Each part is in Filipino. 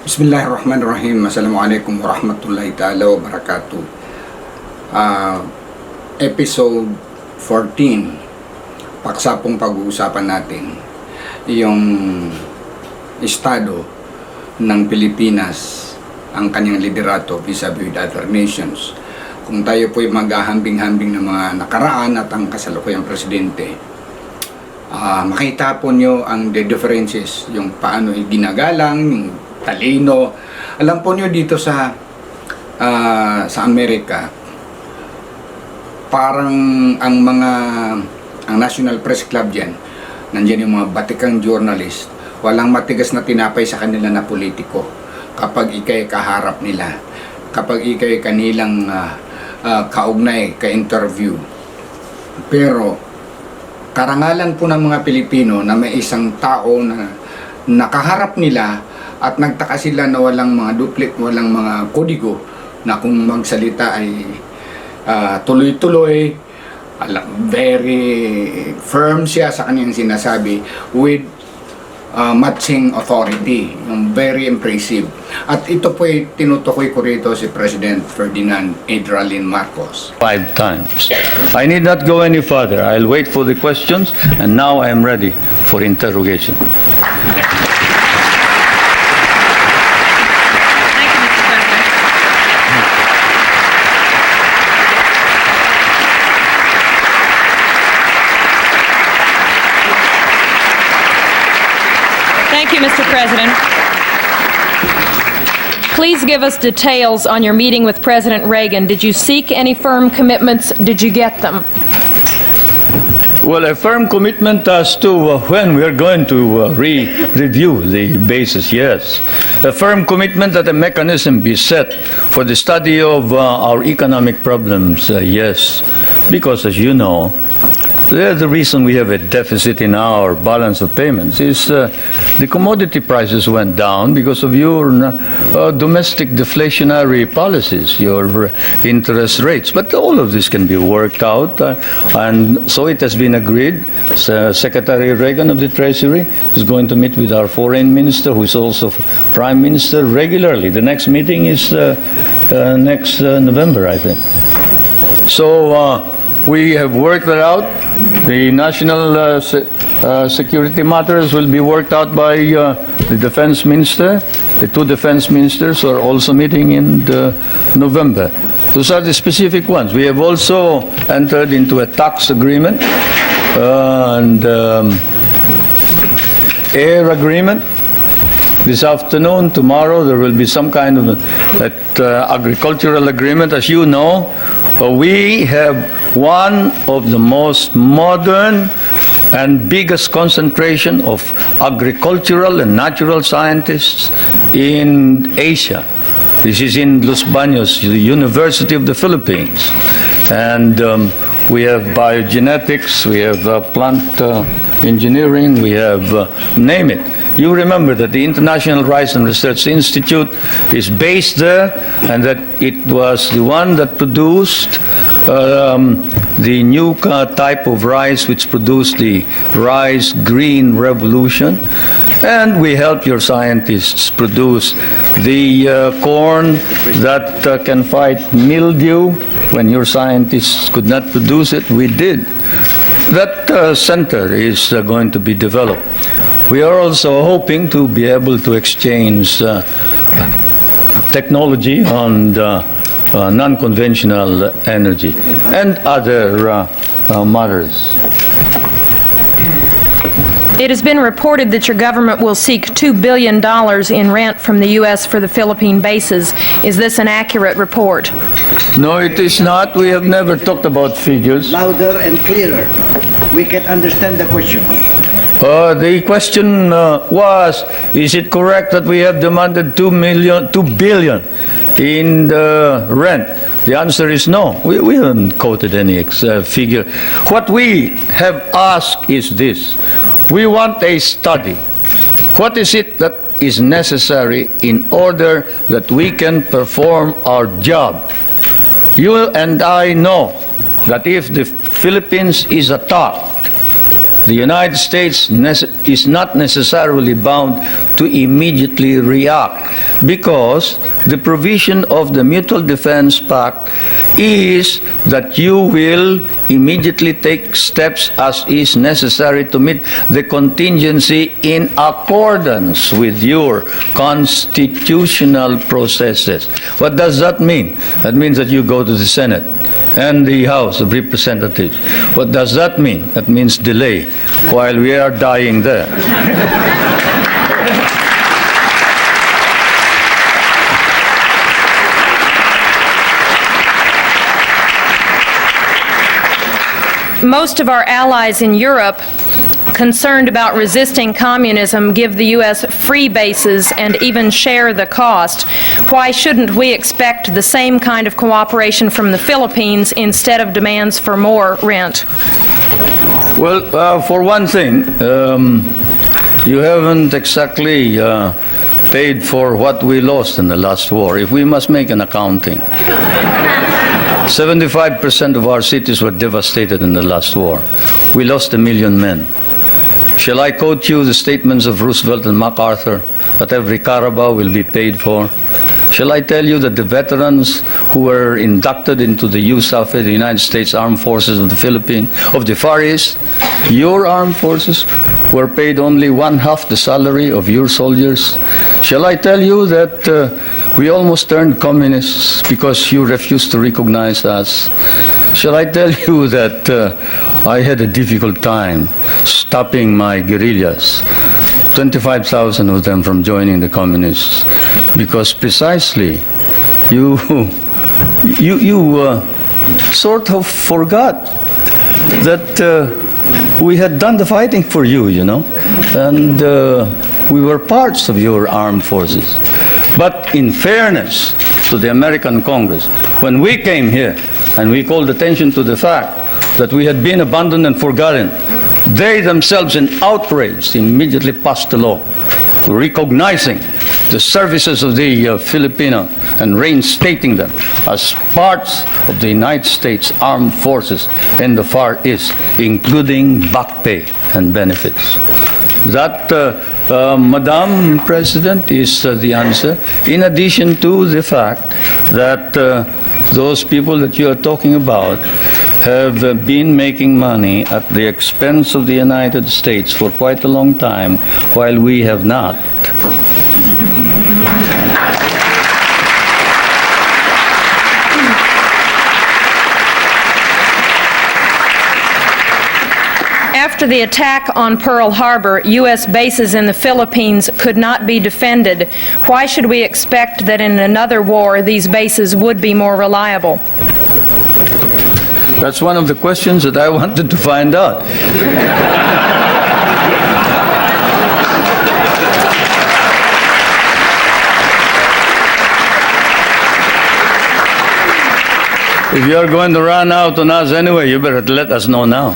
Bismillahirrahmanirrahim. Assalamualaikum warahmatullahi ta'ala wabarakatuh. Episode 14. Paksa pong pag-uusapan natin yung estado ng Pilipinas, ang kanyang liderato vis-a-vis with other nations. Kung tayo po'y maghahambing-hambing ng mga nakaraan at ang kasalukuyang presidente, makita po nyo ang the differences, yung paano ginagalang, yung talino. Alam po nyo dito sa Amerika, parang ang National Press Club dyan, nandiyan yung mga batikang journalist, walang matigas na tinapay sa kanila na politiko kapag ikay kaharap nila, kapag ikay kanilang kaugnay, ka-interview. Pero karangalan po ng mga Pilipino na may isang tao na nakaharap nila at nagtaka sila na walang mga duplicate, walang mga kodigo, na kung magsalita ay tuloy-tuloy, very firm siya sa kanyang sinasabi with matching authority, yung very impressive. At ito po ay tinutukoy ko rito si President Ferdinand Adralin Marcos. 5 times. I need not go any further. I'll wait for the questions, and now I am ready for interrogation. Thank you, Mr. President. Please give us details on your meeting with President Reagan. Did you seek any firm commitments? Did you get them? Well, a firm commitment as to when we are going to review the basis, yes. A firm commitment that a mechanism be set for the study of our economic problems, yes. Because, as you know, the reason we have a deficit in our balance of payments is the commodity prices went down because of your domestic deflationary policies, your interest rates. But all of this can be worked out, and so it has been agreed. Secretary Reagan of the Treasury is going to meet with our foreign minister, who is also prime minister, regularly. The next meeting is next November, I think. So we have worked that out. The national security matters will be worked out by the defense minister. The two defense ministers are also meeting in November. Those are the specific ones. We have also entered into a tax agreement and air agreement. This afternoon, tomorrow, there will be some kind of agricultural agreement. As you know, we have one of the most modern and biggest concentration of agricultural and natural scientists in Asia. This is in Los Baños, the University of the Philippines. And we have biogenetics, we have plant engineering, we have, name it. You remember that the International Rice and Research Institute is based there, and that it was the one that produced the new type of rice which produced the rice green revolution. And we help your scientists produce the corn that can fight mildew. When your scientists could not produce it, we did. That center is going to be developed. We are also hoping to be able to exchange technology on non-conventional energy and other matters. It has been reported that your government will seek $2 billion in rent from the U.S. for the Philippine bases. Is this an accurate report? No, it is not. We have never talked about figures. Louder and clearer. We can understand the question. The question was, is it correct that we have demanded $2 billion in the rent? The answer is no. We haven't quoted any figure. What we have asked is this. We want a study. What is it that is necessary in order that we can perform our job? You and I know that if the Philippines is attacked, the United States is not necessarily bound to immediately react, because the provision of the Mutual Defense Pact is that you will immediately take steps as is necessary to meet the contingency in accordance with your constitutional processes. What does that mean? That means that you go to the Senate and the House of Representatives. What does that mean? That means delay while we are dying there. Most of our allies in Europe, concerned about resisting communism, give the U.S. free bases and even share the cost. Why shouldn't we expect the same kind of cooperation from the Philippines instead of demands for more rent? Well, for one thing, you haven't exactly paid for what we lost in the last war. If we must make an accounting, 75% of our cities were devastated in the last war. We lost 1 million men. Shall I quote you the statements of Roosevelt and MacArthur that every Carabao will be paid for? Shall I tell you that the veterans who were inducted into the USAF, the United States Armed Forces of the Philippines, of the Far East, your armed forces, were paid only 1/2 the salary of your soldiers? Shall I tell you that we almost turned communists because you refused to recognize us? Shall I tell you that I had a difficult time stopping my guerrillas, 25,000 of them from joining the communists, because precisely you sort of forgot that we had done the fighting for you, and we were parts of your armed forces. But in fairness to the American Congress, when we came here and we called attention to the fact that we had been abandoned and forgotten, they themselves, in outrage, immediately passed a law recognizing the services of the Filipino and reinstating them as parts of the United States Armed Forces in the Far East, including back pay and benefits. That, Madam President, is the answer, in addition to the fact that those people that you are talking about have been making money at the expense of the United States for quite a long time, while we have not. After the attack on Pearl Harbor, U.S. bases in the Philippines could not be defended. Why should we expect that in another war these bases would be more reliable? That's one of the questions that I wanted to find out. If you're going to run out on us anyway, you better let us know now.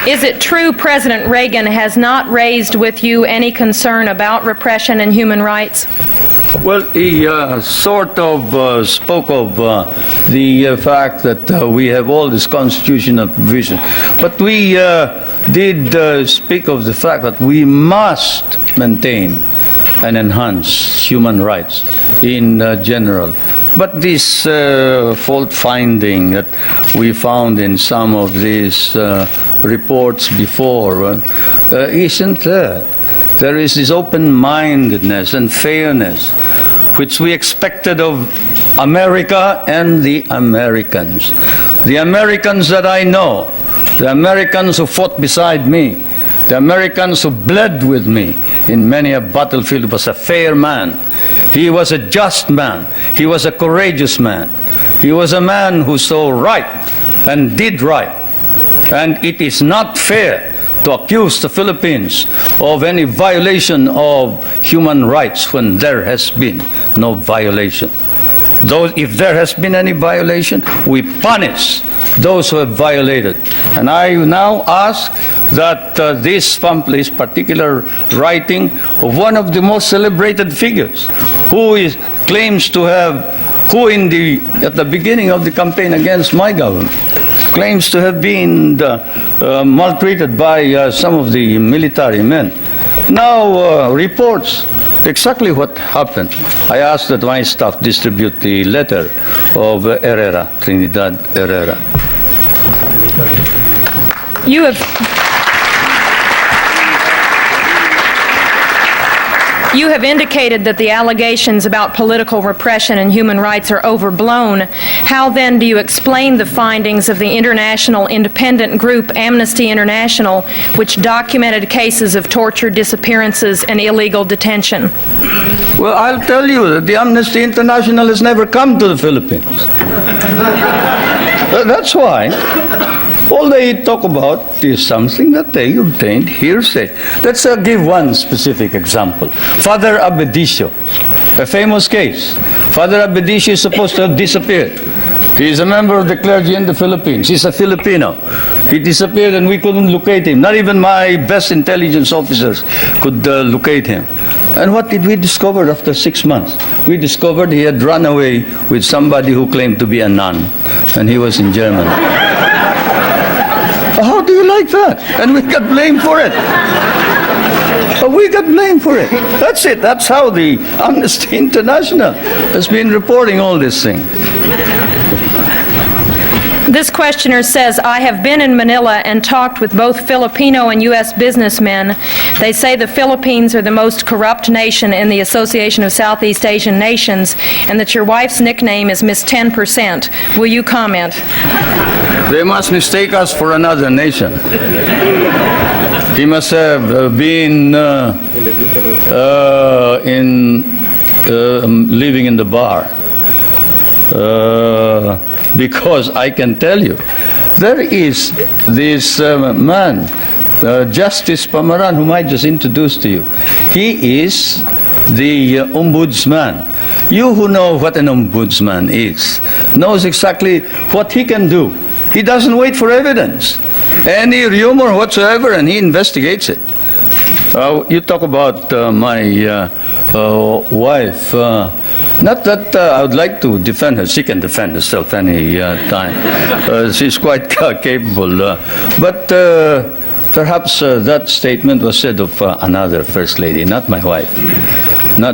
Is it true President Reagan has not raised with you any concern about repression and human rights? Well, he sort of spoke of the fact that we have all this constitutional provision. But we did speak of the fact that we must maintain and enhance human rights in general. But this fault finding that we found in some of these reports before isn't there. There is this open-mindedness and fairness which we expected of America and the Americans. The Americans that I know, the Americans who fought beside me, the Americans who bled with me in many a battlefield, was a fair man. He was a just man. He was a courageous man. He was a man who saw right and did right. And it is not fair to accuse the Philippines of any violation of human rights when there has been no violation. Though if there has been any violation, we punish those who have violated. And I now ask that this particular writing of one of the most celebrated figures, who claims to have who at the beginning of the campaign against my government claims to have been maltreated by some of the military men, now reports exactly what happened. I asked that my staff distribute the letter of Herrera, Trinidad Herrera. You have indicated that the allegations about political repression and human rights are overblown. How then do you explain the findings of the international independent group Amnesty International, which documented cases of torture, disappearances, and illegal detention? Well, I'll tell you that the Amnesty International has never come to the Philippines. That's why all they talk about is something that they obtained hearsay. Let's give one specific example. Father Abedicio, a famous case. Father Abedicio is supposed to have disappeared. He is a member of the clergy in the Philippines. He's a Filipino. He disappeared and we couldn't locate him. Not even my best intelligence officers could locate him. And what did we discover after 6 months? We discovered he had run away with somebody who claimed to be a nun, and he was in Germany. How do you like that? And we got blamed for it. We got blamed for it. That's it. That's how the Amnesty International has been reporting all this thing. This questioner says, I have been in Manila and talked with both Filipino and U.S. businessmen. They say the Philippines are the most corrupt nation in the Association of Southeast Asian Nations, and that your wife's nickname is Miss 10%. Will you comment? They must mistake us for another nation. He must have been living in the bar. Because I can tell you, there is this man, Justice Pamaran, whom I just introduced to you. He is the ombudsman. You who know what an ombudsman is, knows exactly what he can do. He doesn't wait for evidence, any rumor whatsoever, and he investigates it. You talk about my wife. Not that I would like to defend her. She can defend herself any time. She's quite capable. But perhaps that statement was said of another First Lady, not my wife.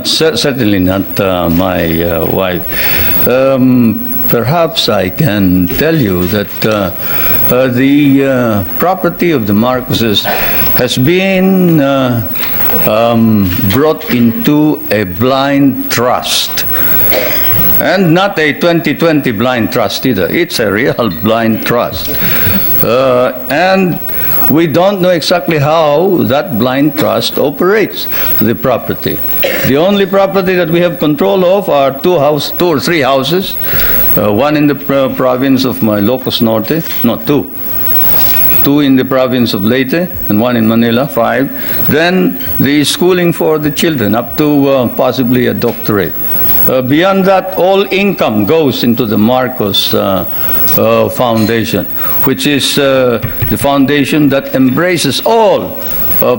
Certainly not my wife. Perhaps I can tell you that the property of the Marcoses has been brought into a blind trust. And not a 2020 blind trust either. It's a real blind trust. And we don't know exactly how that blind trust operates the property. The only property that we have control of are two or three houses, one in the province of Ilocos Norte, no, two in the province of Leyte, and one in Manila, 5. Then the schooling for the children, up to possibly a doctorate. Beyond that, all income goes into the Marcos Foundation, which is the foundation that embraces all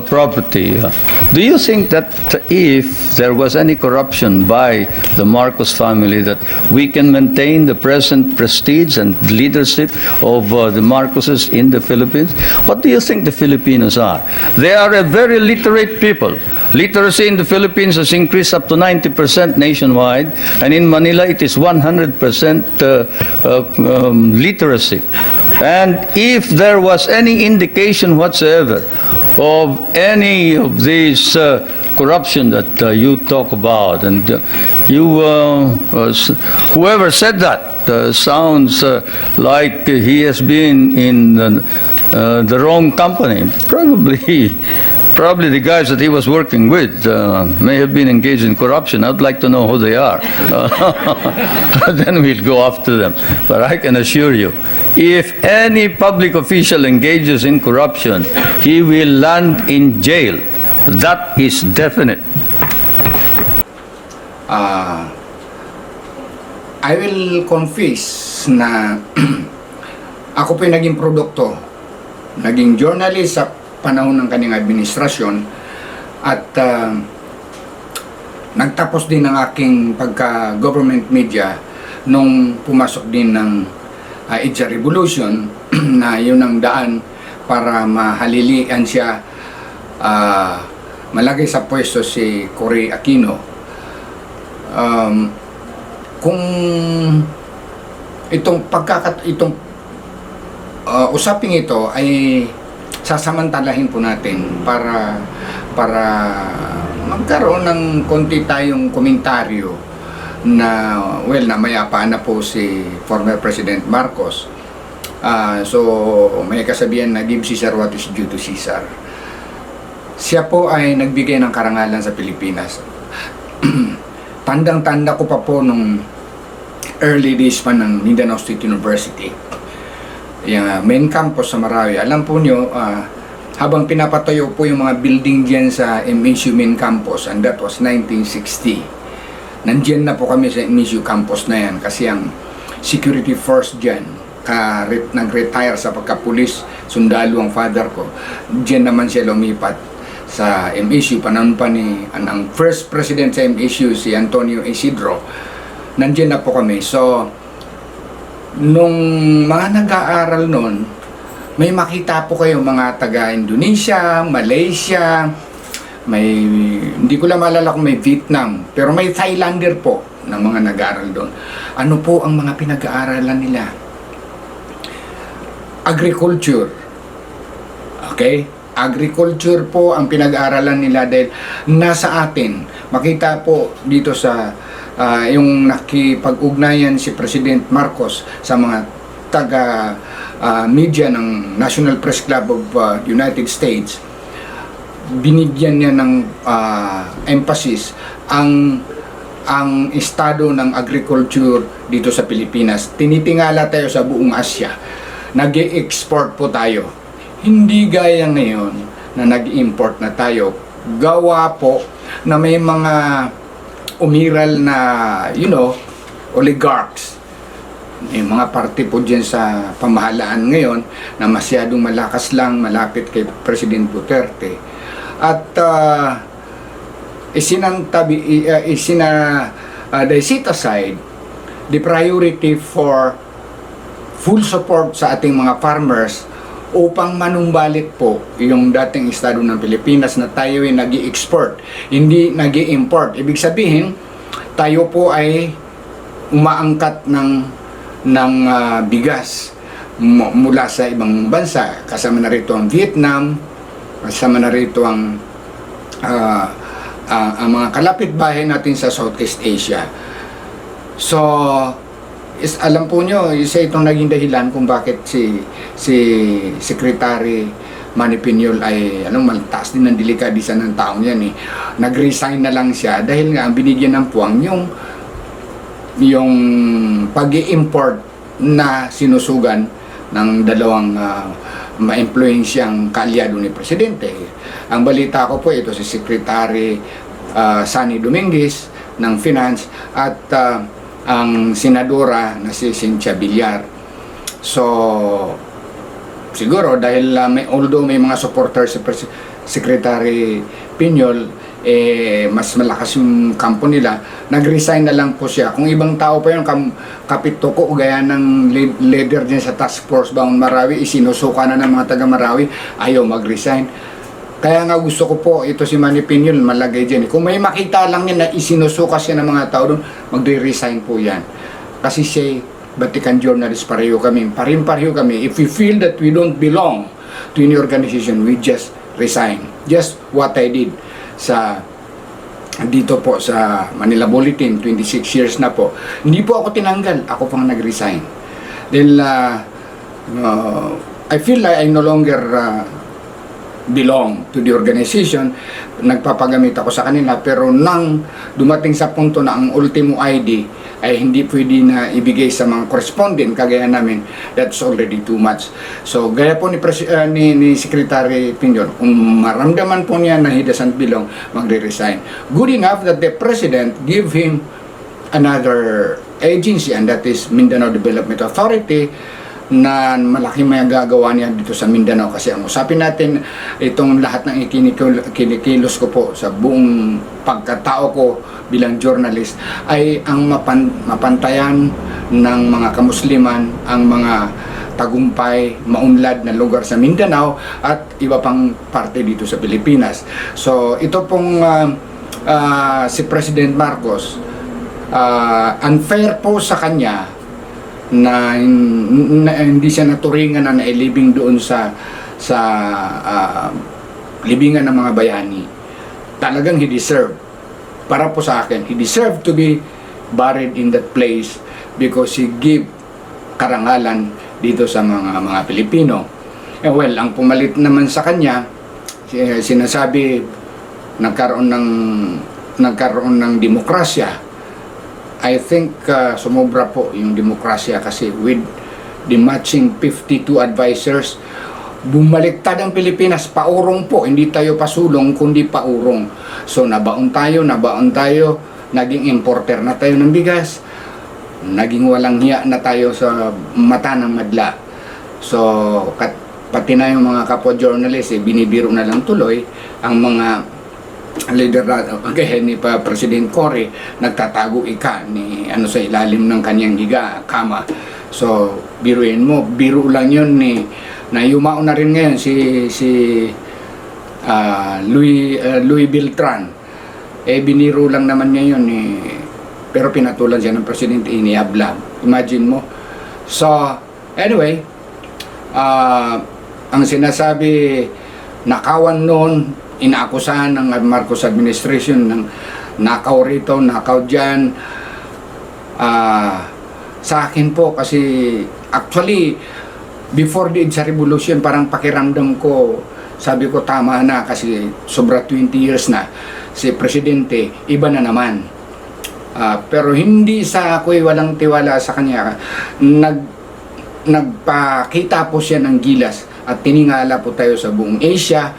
property. Do you think that if there was any corruption by the Marcos family, that we can maintain the present prestige and leadership of the Marcoses in the Philippines? What do you think the Filipinos are? They are a very literate people. Literacy in the Philippines has increased up to 90% nationwide, and in Manila it is 100% literacy. And if there was any indication whatsoever of any of these corruption that you talk about, and whoever said that sounds like he has been in the wrong company. Probably the guys that he was working with may have been engaged in corruption. I'd like to know who they are. Then we'll go after them. But I can assure you, if any public official engages in corruption, he will land in jail. That is definite. I will confess na ako po naging produkto, naging journalist sa panahon ng kanyang administrasyon, at nagtapos din ang aking pagka-government media nung pumasok din ng Idja Revolution na yun ang daan para mahalilian siya, malagay sa pwesto si Cory Aquino. Kung itong usaping ito ay sasamantalahin po natin para magkaroon ng konti tayong komentaryo na namayapaan na po si former President Marcos. So may kasabihan na give Caesar what is due to Caesar. Siya po ay nagbigay ng karangalan sa Pilipinas. Tandang-tanda ko pa po nung early days pa ng Mindanao State University, yung main campus sa Marawi. Alam po nyo, habang pinapatayo po yung mga building dyan sa MSU main campus, and that was 1960, nandyan na po kami sa MSU campus na yan kasi ang security force dyan, nag-retire sa pagka-pulis, sundalo ang father ko. Dyan naman siya lumipat sa MSU, panahon pa ni ang first president sa MSU, si Antonio Isidro. Nandiyan na po kami. So, nung mga nag-aaral noon, may makita po kayo mga taga Indonesia, Malaysia, hindi ko lang maalala kung may Vietnam, pero may Thailander po na mga nag-aaral doon. Ano po ang mga pinag-aaralan nila? Agriculture. Okay? Agriculture po ang pinag-aaralan nila dahil nasa atin. Makita po dito sa yung nakipag-ugnayan si President Marcos sa mga taga-media ng National Press Club of United States. Binigyan niya ng emphasis ang estado ng agriculture dito sa Pilipinas. Tinitingala tayo sa buong Asia. Nag-e-export po tayo. Hindi gaya ngayon na nag-import na tayo. Gawa po na may mga umiral na, oligarchs. May mga parte po dyan sa pamahalaan ngayon na masyadong malakas lang, malapit kay President Duterte. At they set aside the priority for full support sa ating mga farmers upang manumbalik po yung dating estado ng Pilipinas na tayo ay nag-i-export, hindi nag-i-import. Ibig sabihin, tayo po ay umaangkat ng bigas mula sa ibang bansa. Kasama na rito ang Vietnam, kasama na rito ang mga kalapit-bahay natin sa Southeast Asia. So, alam po nyo, isa itong naging dahilan kung bakit si Secretary Manny Piñol ay maltaas din ng delikadisa ng taong yan eh. Nag-resign na lang siya dahil nga ang binigyan ng puwang yung pag-i-import na sinusugan ng dalawang ma-influensyang kaalyado ni Presidente. Ang balita ko po ito si Secretary Sunny Dominguez ng Finance at ang senadora na si Cynthia Villar. So, siguro dahil although may mga supporters si Secretary Piñol, mas malakas yung kampo nila, nag-resign na lang po siya. Kung ibang tao pa yung kapituko, gaya ng leader din sa task force Bound Marawi, isinusuka na ng mga taga Marawi, ayaw mag-resign. Kaya nga gusto ko po, ito si Manny Piñol, malagay dyan. Kung may makita lang niya na isinusuka siya ng mga tao doon, magre-resign po yan. Kasi siya, Vatican journalist, pareho kami. Pareho kami. If we feel that we don't belong to any organization, we just resign. Just what I did dito po sa Manila Bulletin, 26 years na po. Hindi po ako tinanggal, ako pang nag-resign. Dahil I feel like I no longer belong to the organization. Nagpapagamit ako sa kanila, pero nang dumating sa punto na ang ultimo ID ay hindi pwede na ibigay sa mga correspondent kagaya namin, that's already too much. So gaya po ni Secretary Piñol, kung maramdaman po niya na he doesn't belong, magre-resign. Good enough that the President give him another agency, and that is Mindanao Development Authority, na malaki may gagawa niya dito sa Mindanao, kasi ang usapin natin itong lahat ng kinikilos ko po sa buong pagkatao ko bilang journalist ay ang mapantayan ng mga kamusliman, ang mga tagumpay, maunlad na lugar sa Mindanao at iba pang parte dito sa Pilipinas. So ito pong si President Marcos, unfair po sa kanya na hindi siya naturingan na nailibing doon sa libingan ng mga bayani. Talagang he deserved, para po sa akin, he deserved to be buried in that place because he gave karangalan dito sa mga Pilipino. Well, ang pumalit naman sa kanya, sinasabi nagkaroon ng demokrasya. I think sumobra po yung demokrasya kasi with the matching 52 advisors, bumaliktad ang Pilipinas, paurong po, hindi tayo pasulong kundi paurong. So nabaon tayo, naging importer na tayo ng bigas, naging walang hiya na tayo sa mata ng madla. So pati na yung mga kapwa-journalist, binibiro na lang tuloy ang mga leader kaya ni President Cory, nagtatago ni sa ilalim ng kanyang kama. So biruin mo, biro lang yun ni na yumao na rin ngayon si Louis Beltran. Biniro lang naman niya yun pero pinatulan siya ng presidente, iniabla. Imagine mo. So anyway, ang sinasabi nakawan noon, inaakusahan ng Marcos administration ng nakaw rito, nakaw dyan. Sa akin po, kasi actually before the EDSA revolution, parang pakiramdam ko, sabi ko tama na kasi sobra 20 years na si presidente, iba na naman. Pero hindi sa ako'y walang tiwala sa kanya. Nagpakita po siya ng gilas at tiningala po tayo sa buong Asia.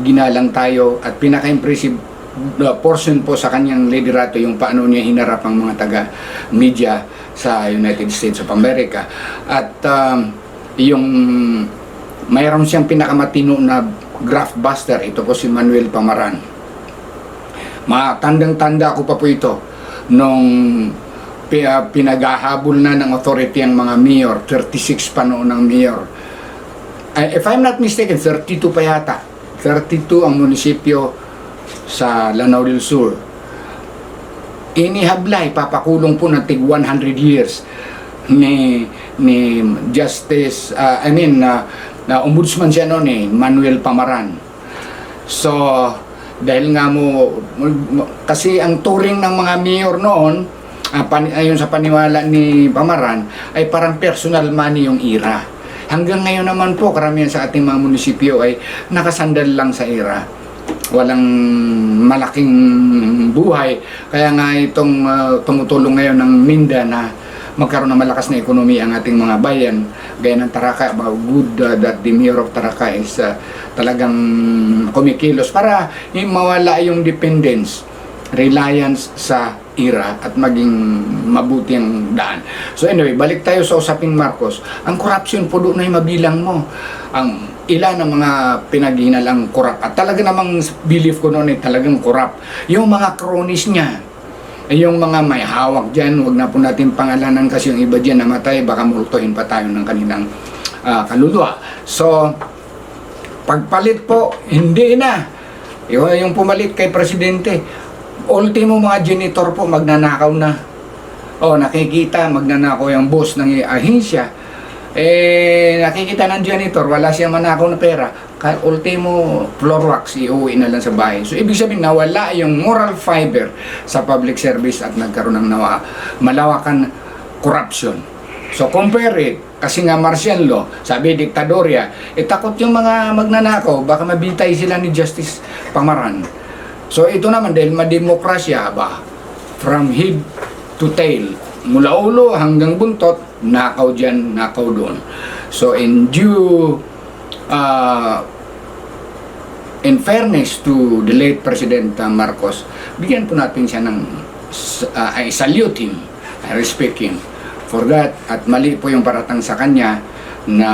Ginalang tayo at pinaka-impressive portion po sa kanyang liderato yung paano niya hinarap ang mga taga-media sa United States of America. At yung mayroon siyang pinakamatino na graft buster, ito po si Manuel Pamaran. Matandang-tanda ko pa po ito nung pinaghahabol na ng authority ang mga mayor, 36 pa noon ng mayor. If I'm not mistaken, 32 pa yata. 32 ang munisipyo sa Lanao del Sur. Inihablay, papakulong po ng tig 100 years ni Justice, na ombudsman siya noon Manuel Pamaran. So, dahil nga kasi ang turing ng mga mayor noon, ayon sa paniwala ni Pamaran, ay parang personal money yung IRA. Hanggang ngayon naman po, karamihan sa ating mga munisipyo ay nakasandal lang sa IRA. Walang malaking buhay. Kaya nga itong tumutulong ngayon ng Minda na magkaroon ng malakas na ekonomiya ang ating mga bayan. Gaya ng Taraka, good that the mayor of Taraka is talagang kumikilos para mawala yung dependence, reliance sa IRA at maging mabuti ang daan. So anyway, balik tayo sa usaping Marcos. Ang corruption po doon ay mabilang mo. Ang ilan ng mga pinaghinalang corrupt. At talaga namang belief ko noon ay talagang corrupt. Yung mga cronies niya, yung mga may hawak dyan, huwag na po natin pangalanan kasi yung iba dyan namatay, baka multuhin pa tayo ng kanilang kaluluwa. So, pagpalit po, hindi na. Yung pumalit kay Presidente, ultimo mga janitor po magnanakaw na. Nakikita magnanakaw yung boss ng ahensya. Nakikita ng janitor, wala siyang manakaw na pera. Ultimo floor wax, iuwi na lang sa bahay. So ibig sabihin nawala yung moral fiber sa public service at nagkaroon ng malawakan corruption. So compare it, kasi nga martial law, sabi diktadorya, takot yung mga magnanakaw, baka mabitay sila ni Justice Pamaran. So ito naman dahil mademokrasya ba, from head to tail, mula ulo hanggang buntot, nakaw dyan, nakaw doon. So in fairness to the late President Marcos, bigyan po natin siya ng I salute him, I respect him for that. At mali po yung paratang sa kanya na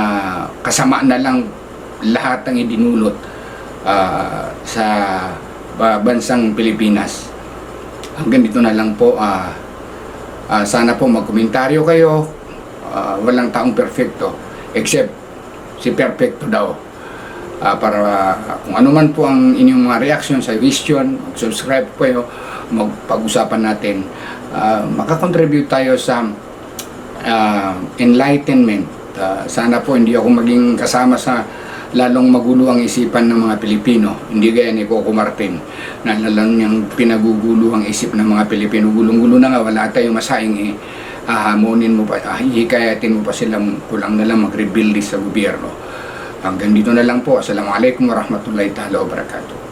kasama na lang lahat ang idinulot sa bansang Pilipinas. Hanggang dito na lang po. Sana po magkomentaryo kayo. Walang taong perfecto except si perfecto daw. Para kung ano man po ang inyong mga reaction sa question, subscribe po kayo, magpag-usapan natin. Makakontribute tayo sa enlightenment. Sana po hindi ako maging kasama sa lalong magulo ang isipan ng mga Pilipino. Hindi gaya ni Coco Martin na lalong niyang pinagugulo ang isip ng mga Pilipino. Gulong-gulo na nga, wala tayong masaing hahamonin mo pa, hikayatin mo pa silang kulang na lang mag-rebuild sa gobyerno. Hanggang dito na lang po. Assalamualaikum warahmatullahi ta'ala wabarakatuh.